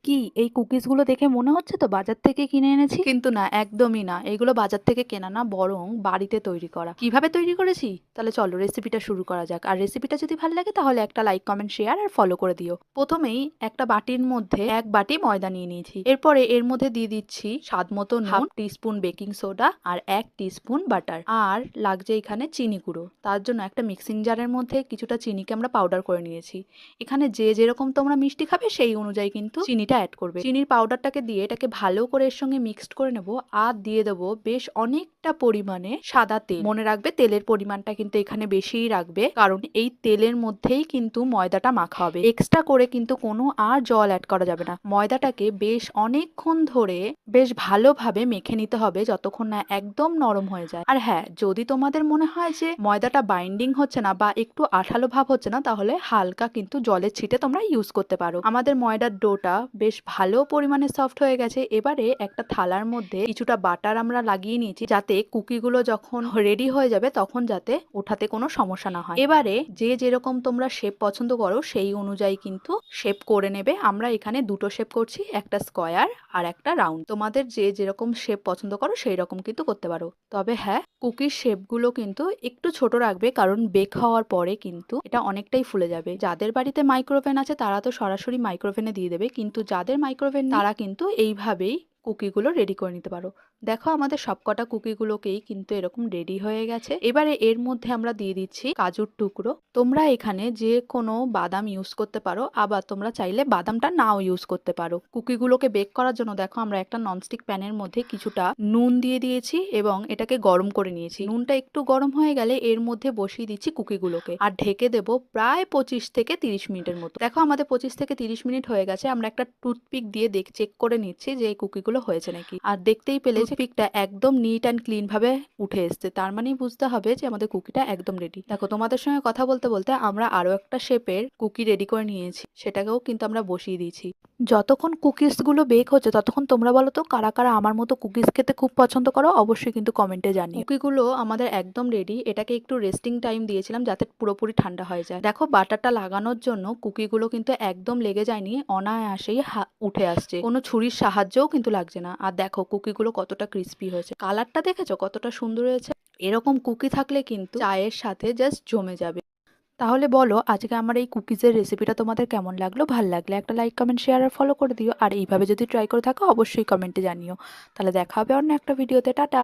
কি এই কুকিজগুলো দেখে মনে হচ্ছে তো বাজার থেকে কিনে এনেছি, কিন্তু না, একদমই না। এগুলো বাজার থেকে কেনা না, বরং বাড়িতে তৈরি করা। কিভাবে তৈরি করেছি তাহলে চলো রেসিপিটা শুরু করা যাক। আর রেসিপিটা যদি ভালো লাগে তাহলে একটা লাইক, কমেন্ট, শেয়ার আর ফলো করে দিও। প্রথমেই একটা বাটির মধ্যে 1 বাটি ময়দা নিয়ে নিয়েছি। এরপরে এর মধ্যে দিয়ে দিচ্ছি স্বাদ মতো নুন, 1/2 টিস্পুন বেকিং সোডা আর 1 টিস্পুন বাটার। আর লাগছে এখানে চিনি গুঁড়ো। তার জন্য একটা মিক্সিং জারের মধ্যে কিছুটা চিনিকে আমরা পাউডার করে নিয়েছি। এখানে যে যেরকম তোমরা মিষ্টি খাবে সেই অনুযায়ী কিন্তু চিনিটা অ্যাড করবে। চিনির পাউডারটাকে দিয়ে এটাকে ভালো করে এর সঙ্গে মিক্সড করে নেব। আর দিয়ে দেবো বেশ অনেকটা পরিমাণে সাদা তেল। মনে রাখবে তেলের পরিমাণটা কিন্তু এখানে বেশিই রাখবে, কারণ এই তেলের মধ্যেই কিন্তু ময়দাটা মাখা হবে। এক্সট্রা করে কিন্তু কোনো আর জল অ্যাড করা যাবে না। ময়দাটাকে বেশ অনেকক্ষণ ধরে বেশ ভালোভাবে মেখে নিতে হবে, যতক্ষণ না একদম নরম হয়ে যায়। আর হ্যাঁ, যদি তোমাদের মনে হয় যে ময়দাটা বাইন্ডিং হচ্ছে না বা একটু আঠালো ভাব হচ্ছে না, তাহলে হালকা কিন্তু জলের ছিটে তোমরা ইউজ করতে পারো। আমাদের ময়দার ডোটা বেশ ভালো পরিমাণে সফট হয়ে গেছে। এবারে একটা থালার মধ্যে কিছুটা বাটার আমরা লাগিয়ে নিয়েছি, যাতে কুকিগুলো যখন রেডি হয়ে যাবে তখন যাতে ওঠাতে কোনো সমস্যা না হয়। এবারে যে যেরকম তোমরা শেপ পছন্দ করো সেই অনুযায়ী কিন্তু শেপ করে নেবে। আমরা এখানে দুটো শেপ করছি, একটা স্কোয়ার আর একটা রাউন্ড। তোমাদের যে যেরকম শেপ পছন্দ করো সেই রকম কিন্তু করতে পারো। তবে হ্যাঁ, কুকির শেপগুলো কিন্তু একটু ছোট রাখবে, কারণ বেক হওয়ার পরে কিন্তু এটা অনেকটাই ফুলে যাবে। যাদের বাড়িতে মাইক্রোওভেন আছে তারা তো সরাসরি মাইক্রোওভেনে দিয়ে দেবে, কিন্তু যাদের মাইক্রোওভেন নেই তারা কিন্তু এইভাবেই কুকিগুলো রেডি করে নিতে পারো। দেখো আমাদের সবকটা কুকিগুলোকেই কিন্তু এরকম রেডি হয়ে গেছে। এবারে এর মধ্যে আমরা দিয়ে দিচ্ছি কাজুর টুকরো। তোমরা এখানে যে কোনো বাদাম ইউজ করতে পারো, আবার তোমরা চাইলে বাদামটা নাও ইউজ করতে পারো। কুকিগুলোকে বেক করার জন্য দেখো আমরা একটা ননস্টিক প্যানের মধ্যে কিছুটা নুন দিয়ে দিয়েছি এবং এটাকে গরম করে নিয়েছি। নুনটা একটু গরম হয়ে গেলে এর মধ্যে বসিয়ে দিচ্ছি কুকিগুলোকে আর ঢেকে দেবো প্রায় 25 থেকে 30 মিনিটের মতো। দেখো আমাদের 25 থেকে 30 মিনিট হয়ে গেছে। আমরা একটা টুথপিক দিয়ে চেক করে নিচ্ছি যে এই কুকিগুলো হয়েছে নাকি। আর দেখতেই পেলে টুথপিকটা একদম নিট অ্যান্ড ক্লিন ভাবে উঠে এসছে, তার মানেই বুঝতে হবে যে আমাদের কুকিটা একদম রেডি। দেখো তোমাদের সঙ্গে কথা বলতে বলতে আমরা আরো একটা শেপের কুকি রেডি করে নিয়েছি, সেটাকেও কিন্তু আমরা বসিয়ে দিয়েছি। যতক্ষণ কুকিজগুলো বেক হচ্ছে ততক্ষণ তোমরা বলো তো কারা কারা আমার মতো কুকিজ খেতে খুব পছন্দ করো, অবশ্যই কিন্তু কমেন্টে জানিও। কুকিগুলো আমাদের একদম রেডি। এটাকে একটু রেস্টিং টাইম দিয়েছিলাম যাতে পুরোপুরি ঠান্ডা হয়ে যায়। দেখো বাটারটা লাগানোর জন্য কুকিগুলো কিন্তু একদম লেগে যায়নি, অনায়াসেই উঠে আসছে, কোনো ছুরির সাহায্যও কিন্তু লাগছে না। আর দেখো কুকিগুলো কতটা ক্রিস্পি হয়েছে, কালারটা দেখেছো কতটা সুন্দর হয়েছে। এরকম কুকি থাকলে কিন্তু চায়ের সাথে জাস্ট জমে যাবে। তাহলে বলো আজকে আমার এই কুকিজের রেসিপিটা তোমাদের কেমন লাগলো? ভাল লাগলে একটা লাইক, কমেন্ট, শেয়ার আর ফলো করে দিও। আর এইভাবে যদি ট্রাই করে থাকো অবশ্যই কমেন্টে জানিও। তাহলে দেখা হবে অন্য একটা ভিডিওতে। টাটা।